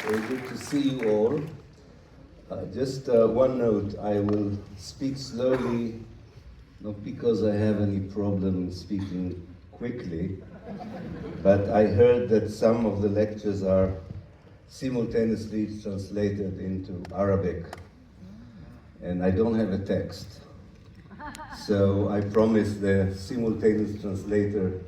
Very good to see you all. Just one note, I will speak slowly, not because I have any problem in speaking quickly, but I heard that some of the lectures are simultaneously translated into Arabic, and I don't have a text. So I promise the simultaneous translator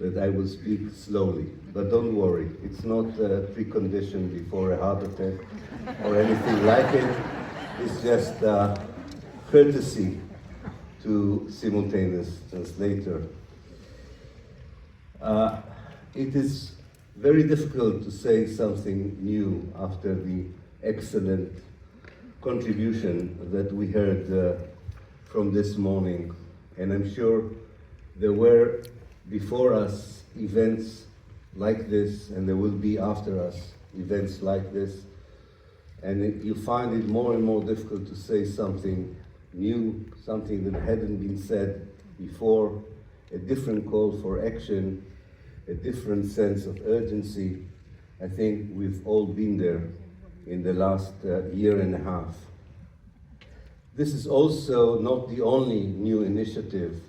that I will speak slowly. But don't worry, it's not a precondition before a heart attack or anything like it. It's just courtesy to simultaneous translator. It is very difficult to say something new after the excellent contribution that we heard from this morning. And I'm sure there were before us events like this, and there will be after us events like this. And you find it more and more difficult to say something new, something that hadn't been said before, a different call for action, a different sense of urgency. I think we've all been there in the last year and a half. This is also not the only new initiative,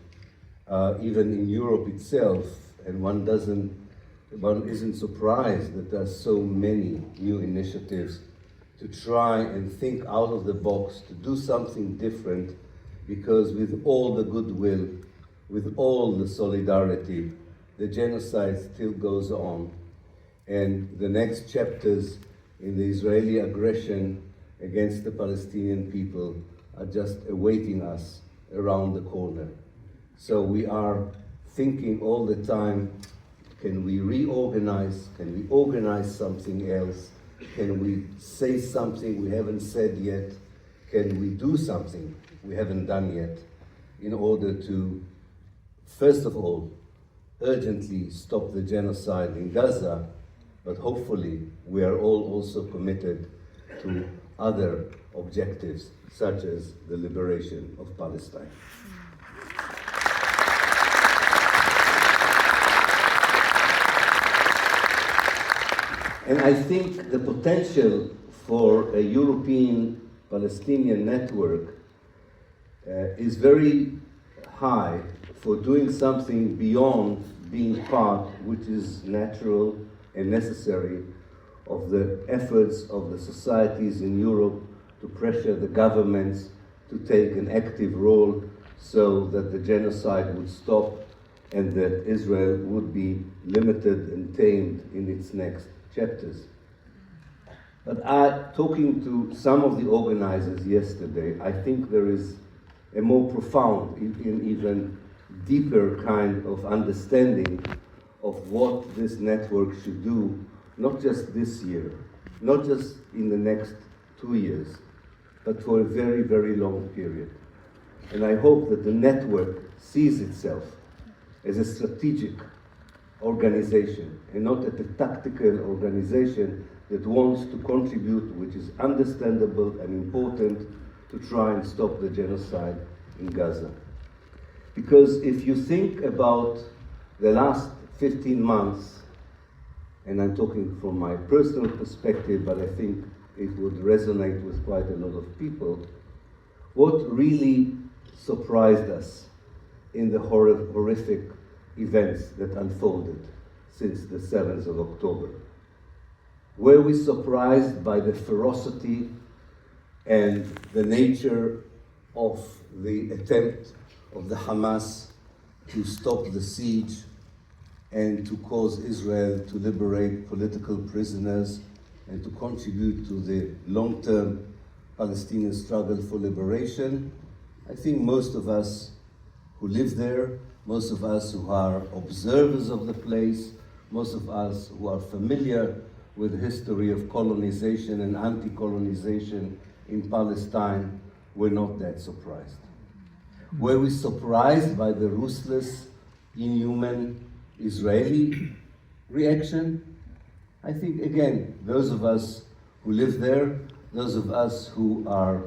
even in Europe itself, and one isn't surprised that there are so many new initiatives to try and think out of the box, to do something different, because with all the goodwill, with all the solidarity, the genocide still goes on. And the next chapters in the Israeli aggression against the Palestinian people are just awaiting us around the corner. So we are thinking all the time, can we reorganize? Can we organize something else? Can we say something we haven't said yet? Can we do something we haven't done yet in order to, first of all, urgently stop the genocide in Gaza, but hopefully we are all also committed to other objectives, such as the liberation of Palestine. And I think the potential for a European Palestinian network is very high for doing something beyond being part, which is natural and necessary, of the efforts of the societies in Europe to pressure the governments to take an active role so that the genocide would stop and that Israel would be limited and tamed in its next chapters. But talking to some of the organizers yesterday, I think there is a more profound, even deeper kind of understanding of what this network should do, not just this year, not just in the next 2 years, but for a very, very long period. And I hope that the network sees itself as a strategic organization and not as a tactical organization that wants to contribute, which is understandable and important, to try and stop the genocide in Gaza. Because if you think about the last 15 months, and I'm talking from my personal perspective, but I think it would resonate with quite a lot of people, what really surprised us in the horrific events that unfolded since the 7th of October? Were we surprised by the ferocity and the nature of the attempt of the Hamas to stop the siege and to cause Israel to liberate political prisoners and to contribute to the long-term Palestinian struggle for liberation? I think most of us who live there, most of us who are observers of the place, most of us who are familiar with the history of colonization and anti-colonization in Palestine, were not that surprised. Were we surprised by the ruthless, inhuman Israeli reaction? I think, again, those of us who live there, those of us who are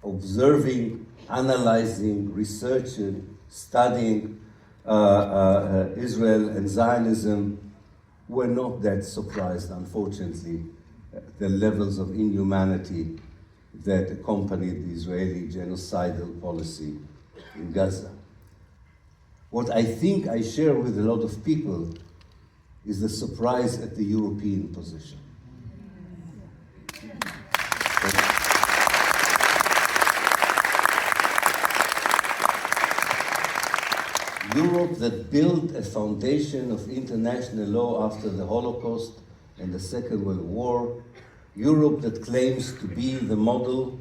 observing, analyzing, researching, studying Israel and Zionism, were not that surprised, unfortunately, the levels of inhumanity that accompanied the Israeli genocidal policy in Gaza. What I think I share with a lot of people is the surprise at the European position. Europe that built a foundation of international law after the Holocaust and the Second World War, Europe that claims to be the model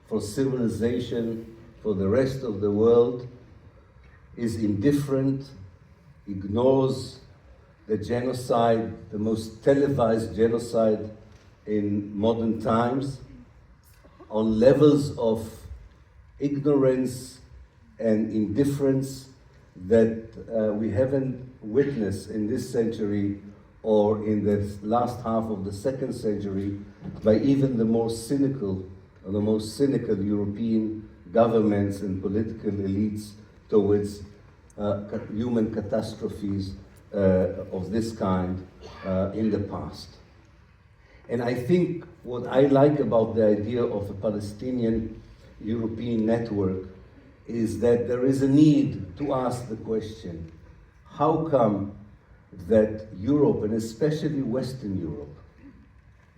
for civilization for the rest of the world, is indifferent, ignores the genocide, the most televised genocide in modern times, on levels of ignorance and indifference that we haven't witnessed in this century or in the last half of the second century by even the most cynical European governments and political elites towards human catastrophes of this kind in the past. And I think what I like about the idea of a Palestinian European network is that there is a need to ask the question, how come that Europe, and especially Western Europe,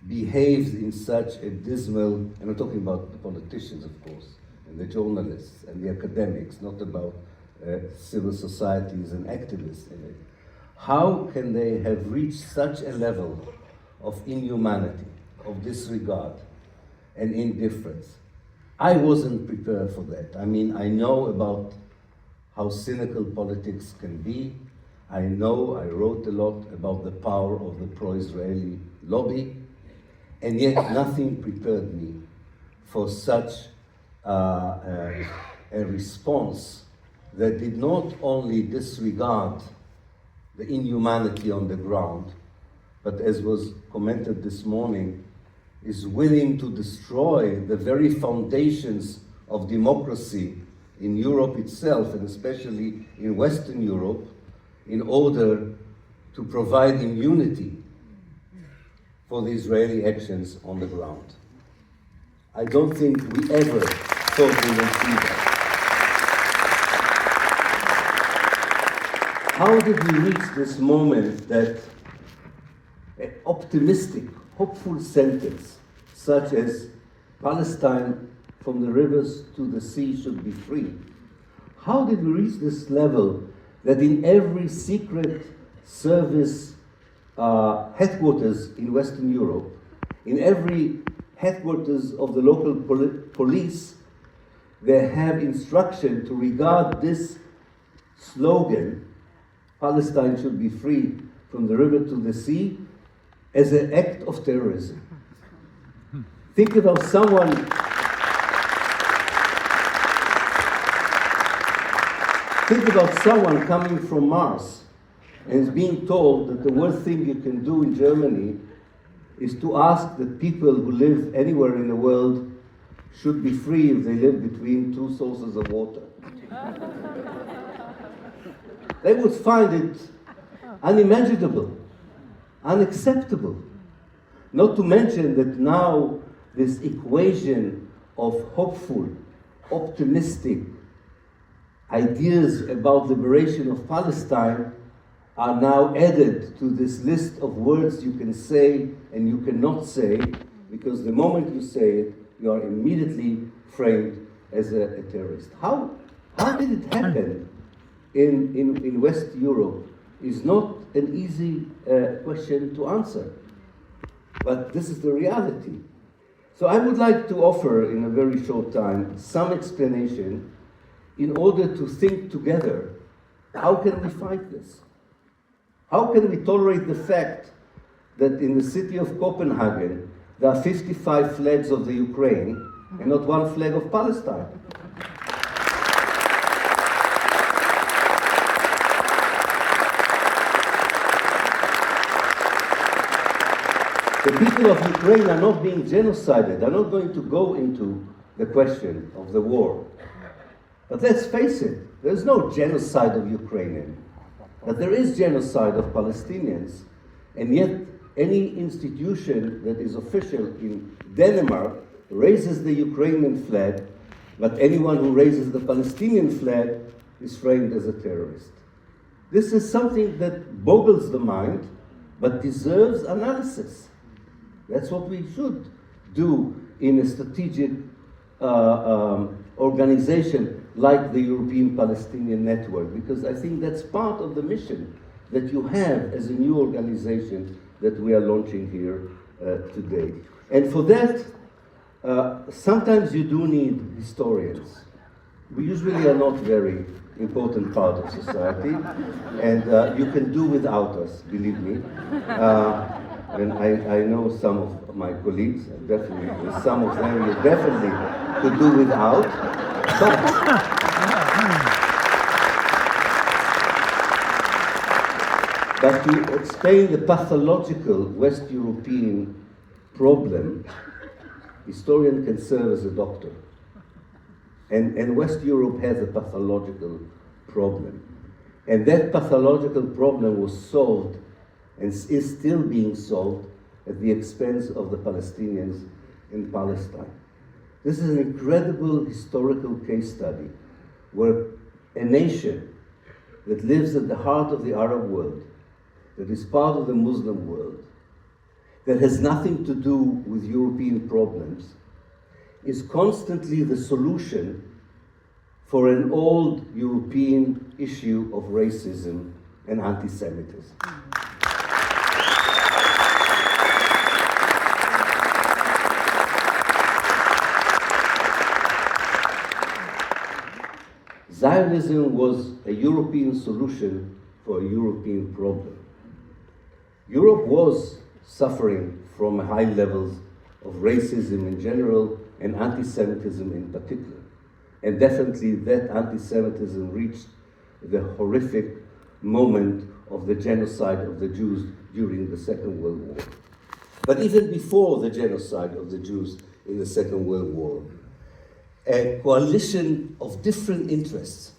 behaves in such a dismal, and I'm talking about the politicians, of course, and the journalists and the academics, not about civil societies and activists in it. How can they have reached such a level of inhumanity, of disregard and indifference? I wasn't prepared for that. I mean, I know about how cynical politics can be. I know, I wrote a lot about the power of the pro-Israeli lobby, and yet nothing prepared me for such a response that did not only disregard the inhumanity on the ground, but as was commented this morning, is willing to destroy the very foundations of democracy in Europe itself, and especially in Western Europe, in order to provide immunity for the Israeli actions on the ground. I don't think we ever thought we would see that. How did we reach this moment that an optimistic, hopeful sentence such as Palestine from the rivers to the sea should be free? How did we reach this level that in every secret service headquarters in Western Europe, in every headquarters of the local police, they have instruction to regard this slogan, Palestine should be free from the river to the sea, as an act of terrorism. Think about someone coming from Mars and is being told that the worst thing you can do in Germany is to ask that people who live anywhere in the world should be free if they live between two sources of water. They would find it unimaginable, unacceptable. Not to mention that now this equation of hopeful, optimistic ideas about liberation of Palestine are now added to this list of words you can say and you cannot say, because the moment you say it, you are immediately framed as a terrorist. How did it happen in West Europe is not an easy question to answer, but this is the reality. So I would like to offer in a very short time some explanation in order to think together, how can we fight this? How can we tolerate the fact that in the city of Copenhagen there are 55 flags of the Ukraine and not one flag of Palestine? The people of Ukraine are not being genocided. I'm not going to go into the question of the war. But let's face it, there's no genocide of Ukrainians. But there is genocide of Palestinians. And yet any institution that is official in Denmark raises the Ukrainian flag, but anyone who raises the Palestinian flag is framed as a terrorist. This is something that boggles the mind, but deserves analysis. That's what we should do in a strategic organization like the European Palestinian Network, because I think that's part of the mission that you have as a new organization that we are launching here today. And for that, sometimes you do need historians. We usually are not very important part of society, and you can do without us, believe me. And I know some of my colleagues, definitely, some of them you definitely could do without. But to explain the pathological West European problem, historian can serve as a doctor. And West Europe has a pathological problem. And that pathological problem was solved and is still being solved at the expense of the Palestinians in Palestine. This is an incredible historical case study where a nation that lives at the heart of the Arab world, that is part of the Muslim world, that has nothing to do with European problems, is constantly the solution for an old European issue of racism and anti-Semitism. Zionism was a European solution for a European problem. Europe was suffering from high levels of racism in general and anti-Semitism in particular. And definitely that anti-Semitism reached the horrific moment of the genocide of the Jews during the Second World War. But even before the genocide of the Jews in the Second World War, a coalition of different interests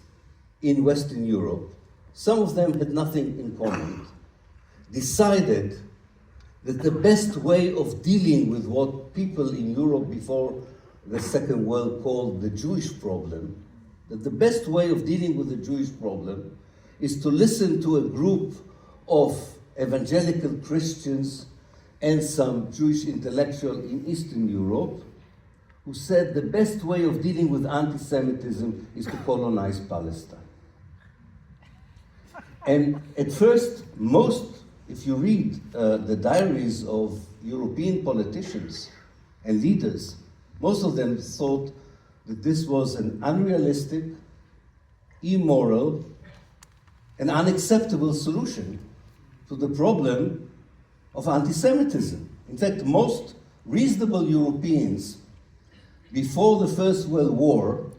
in Western Europe, some of them had nothing in common, decided that the best way of dealing with what people in Europe before the Second World called the Jewish problem, that the best way of dealing with the Jewish problem is to listen to a group of evangelical Christians and some Jewish intellectuals in Eastern Europe who said the best way of dealing with anti-Semitism is to colonize Palestine. And at first, if you read the diaries of European politicians and leaders, most of them thought that this was an unrealistic, immoral, and unacceptable solution to the problem of anti-Semitism. In fact, most reasonable Europeans before the First World War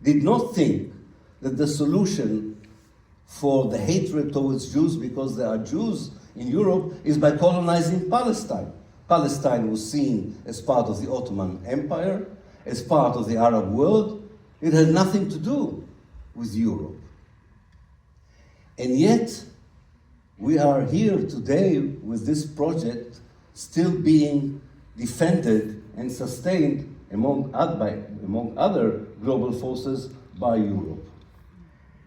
did not think that the solution for the hatred towards Jews, because there are Jews in Europe, is by colonizing Palestine. Palestine was seen as part of the Ottoman Empire, as part of the Arab world. It had nothing to do with Europe. And yet, we are here today with this project still being defended and sustained among other global forces by Europe.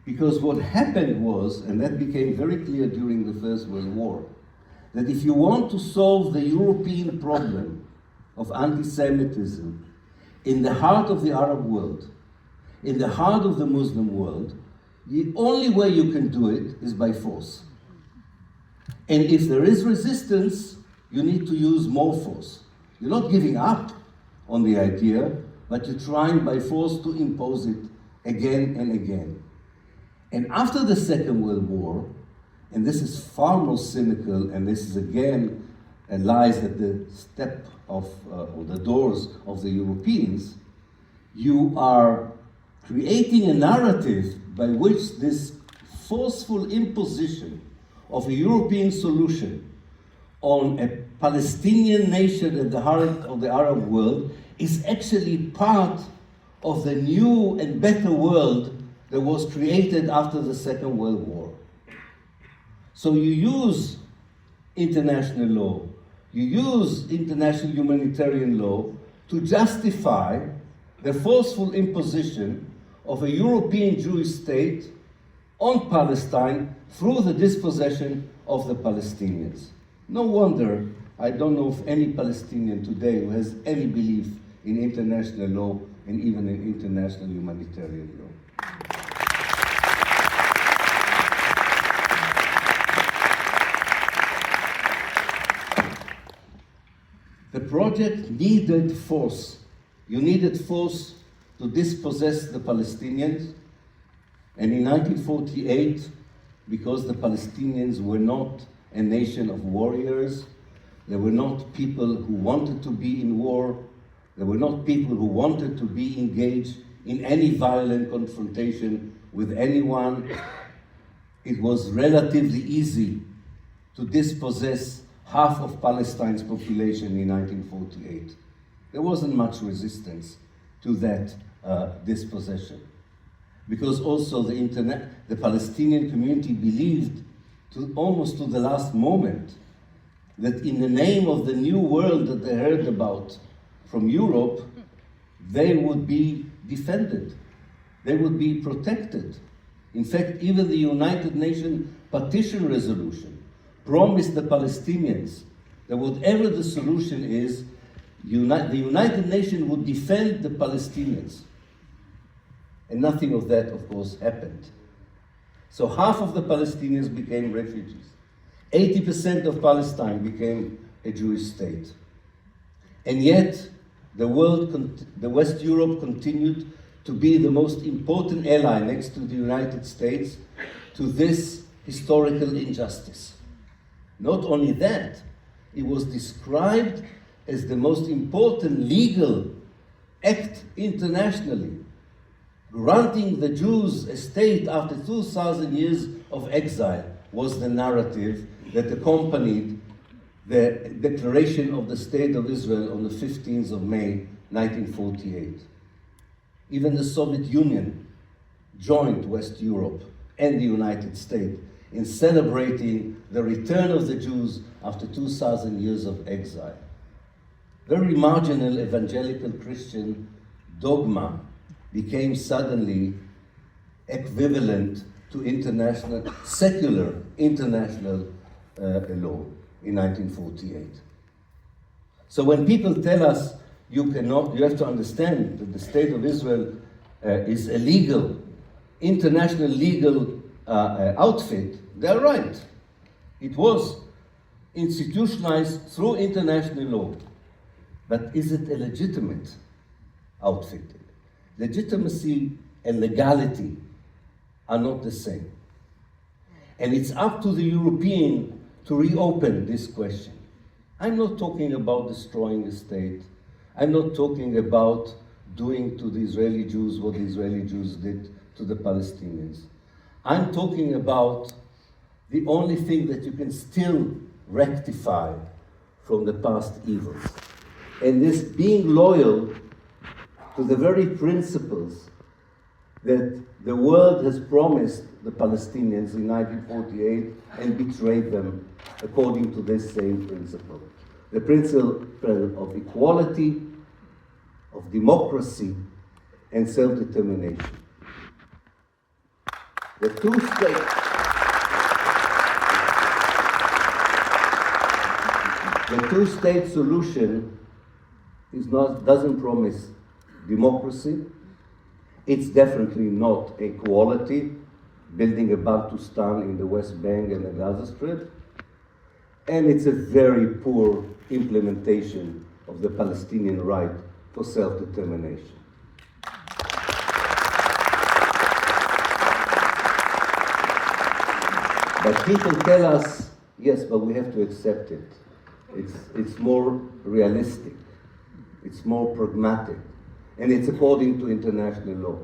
Because what happened was, and that became very clear during the First World War, that if you want to solve the European problem of anti-Semitism in the heart of the Arab world, in the heart of the Muslim world, the only way you can do it is by force. And if there is resistance, you need to use more force. You're not giving up on the idea, but you're trying by force to impose it again and again. And after the Second World War, and this is far more cynical, and this is again lies at the step of, or the doors of the Europeans, you are creating a narrative by which this forceful imposition of a European solution on a Palestinian nation at the heart of the Arab world is actually part of the new and better world that was created after the Second World War. So you use international law, You use international humanitarian law to justify the forceful imposition of a European Jewish state on Palestine through the dispossession of the Palestinians. No wonder I don't know of any Palestinian today who has any belief in international law and even in international humanitarian law. The project needed force. You needed force to dispossess the Palestinians. And in 1948, because the Palestinians were not a nation of warriors, they were not people who wanted to be in war, they were not people who wanted to be engaged in any violent confrontation with anyone, it was relatively easy to dispossess half of Palestine's population in 1948. There wasn't much resistance to that dispossession, because also the Palestinian community believed almost to the last moment that in the name of the new world that they heard about from Europe, they would be defended, they would be protected. In fact, even the United Nations partition resolution promised the Palestinians that whatever the solution is, the United Nations would defend the Palestinians. And nothing of that, of course, happened. So half of the Palestinians became refugees. 80% of Palestine became a Jewish state. And yet, the West Europe continued to be the most important ally next to the United States to this historical injustice. Not only that, it was described as the most important legal act internationally, granting the Jews a state after 2,000 years of exile was the narrative that accompanied the declaration of the State of Israel on the 15th of May, 1948. Even the Soviet Union joined West Europe and the United States in celebrating the return of the Jews after 2,000 years of exile. Very marginal evangelical Christian dogma became suddenly equivalent to secular international law in 1948. So when people tell us you have to understand that the State of Israel is a legal, international legal outfit, they're right. It was institutionalized through international law. But is it a legitimate outfit? Legitimacy and legality are not the same. And it's up to the European to reopen this question. I'm not talking about destroying the state. I'm not talking about doing to the Israeli Jews what the Israeli Jews did to the Palestinians. I'm talking about the only thing that you can still rectify from the past evils. And this being loyal to the very principles that the world has promised the Palestinians in 1948 and betrayed them according to this same principle. The principle of equality, of democracy, and self-determination. The two-state solution doesn't promise democracy. It's definitely not equality, building a Bantustan in the West Bank and the Gaza Strip. And it's a very poor implementation of the Palestinian right for self-determination. But people tell us, yes, but we have to accept it. It's more realistic. It's more pragmatic. And it's according to international law.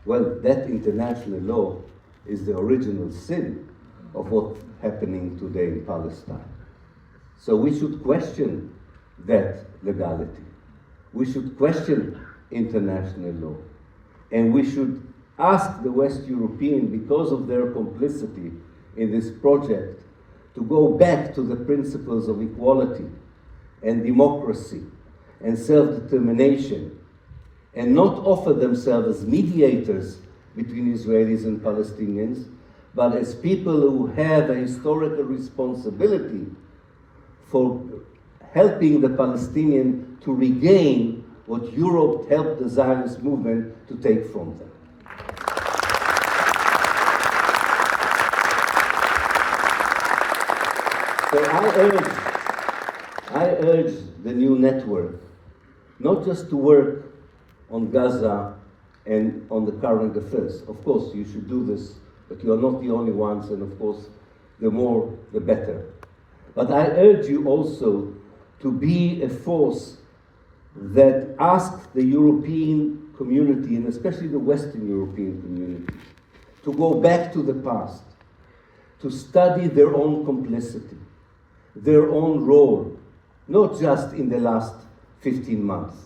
Well, that international law is the original sin of what's happening today in Palestine. So we should question that legality. We should question international law. And we should ask the West European, because of their complicity in this project, to go back to the principles of equality and democracy and self-determination, and not offer themselves as mediators between Israelis and Palestinians, but as people who have a historical responsibility for helping the Palestinian to regain what Europe helped the Zionist movement to take from them. So I urge the new network not just to work on Gaza and on the current affairs. Of course, you should do this, but you are not the only ones, and of course, the more, the better. But I urge you also to be a force that asks the European community, and especially the Western European community, to go back to the past, to study their own complicity, their own role, not just in the last 15 months,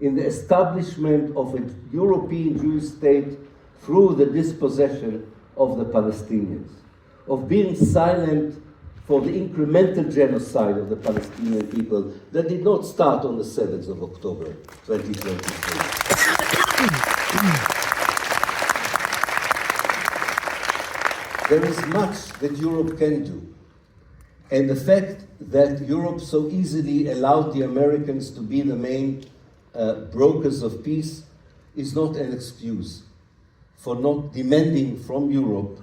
in the establishment of a European Jewish state through the dispossession of the Palestinians, of being silent for the incremental genocide of the Palestinian people that did not start on the 7th of October, 2023. There is much that Europe can do. And the fact that Europe so easily allowed the Americans to be the main brokers of peace is not an excuse for not demanding from Europe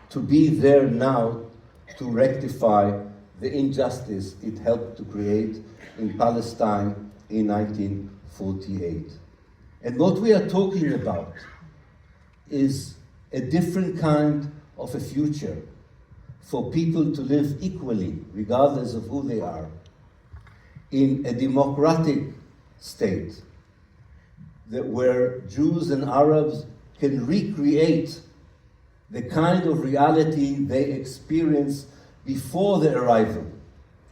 to be there now to rectify the injustice it helped to create in Palestine in 1948. And what we are talking about is a different kind of a future for people to live equally, regardless of who they are, in a democratic state where Jews and Arabs can recreate the kind of reality they experienced before the arrival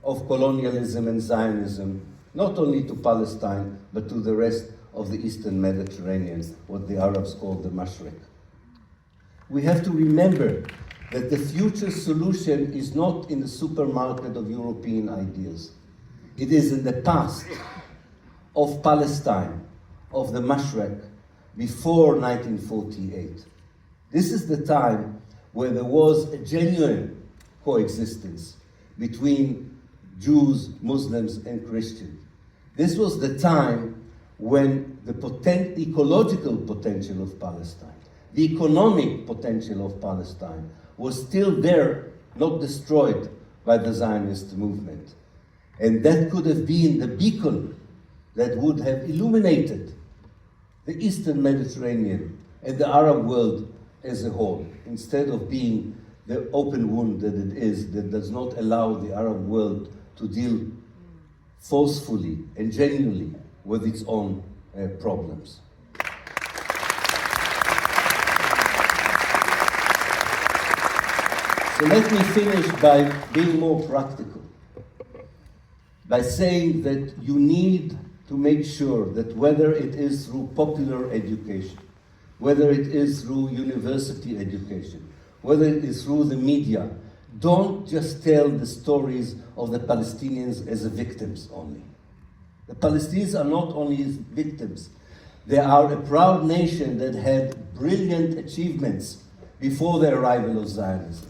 of colonialism and Zionism, not only to Palestine, but to the rest of the Eastern Mediterranean, what the Arabs call the Mashriq. We have to remember that the future solution is not in the supermarket of European ideas. It is in the past of Palestine, of the Mashriq, before 1948. This is the time where there was a genuine coexistence between Jews, Muslims, and Christians. This was the time when the ecological potential of Palestine, the economic potential of Palestine was still there, not destroyed by the Zionist movement. And that could have been the beacon that would have illuminated the Eastern Mediterranean and the Arab world as a whole, instead of being the open wound that it is, that does not allow the Arab world to deal forcefully and genuinely with its own problems. So let me finish by being more practical, by saying that you need to make sure that whether it is through popular education, whether it is through university education, whether it is through the media, don't just tell the stories of the Palestinians as victims only. The Palestinians are not only victims, they are a proud nation that had brilliant achievements before the arrival of Zionism.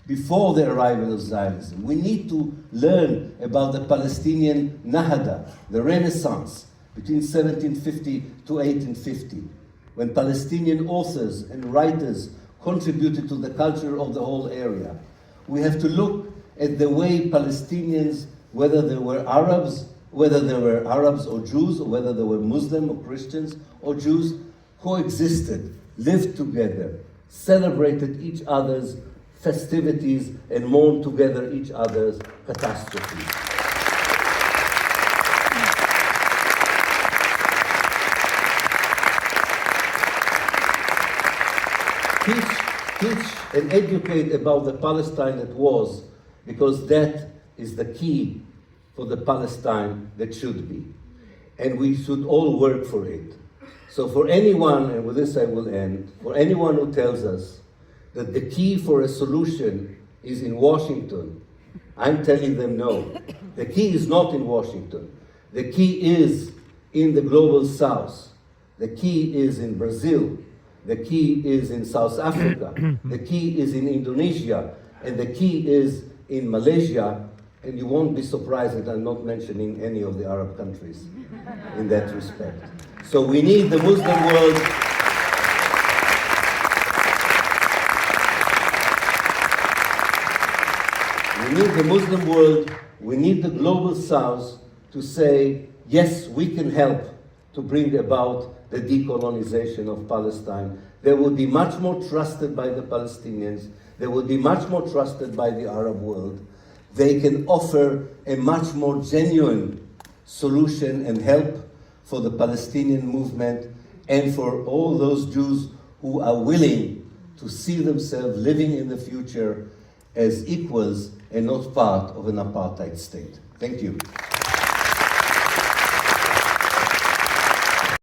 Before the arrival of Zionism, we need to learn about the Palestinian Nahada, the Renaissance, between 1750 to 1850, when Palestinian authors and writers contributed to the culture of the whole area. We have to look at the way Palestinians, whether they were Arabs or Jews, or whether they were Muslim or Christians or Jews, coexisted, lived together, celebrated each other's festivities, and mourned together each other's catastrophes. Teach and educate about the Palestine that was, because that is the key for the Palestine that should be. And we should all work for it. So for anyone, and with this I will end, for anyone who tells us that the key for a solution is in Washington. I'm telling them no. The key is not in Washington. The key is in the global south. The key is in Brazil. The key is in South Africa. The key is in Indonesia. And the key is in Malaysia. And you won't be surprised that I'm not mentioning any of the Arab countries in that respect. So we need the Muslim world. We need the Muslim world, we need the global south to say, yes, we can help to bring about the decolonization of Palestine. They will be much more trusted by the Palestinians. They will be much more trusted by the Arab world. They can offer a much more genuine solution and help for the Palestinian movement and for all those Jews who are willing to see themselves living in the future as equals and not part of an apartheid state. Thank you.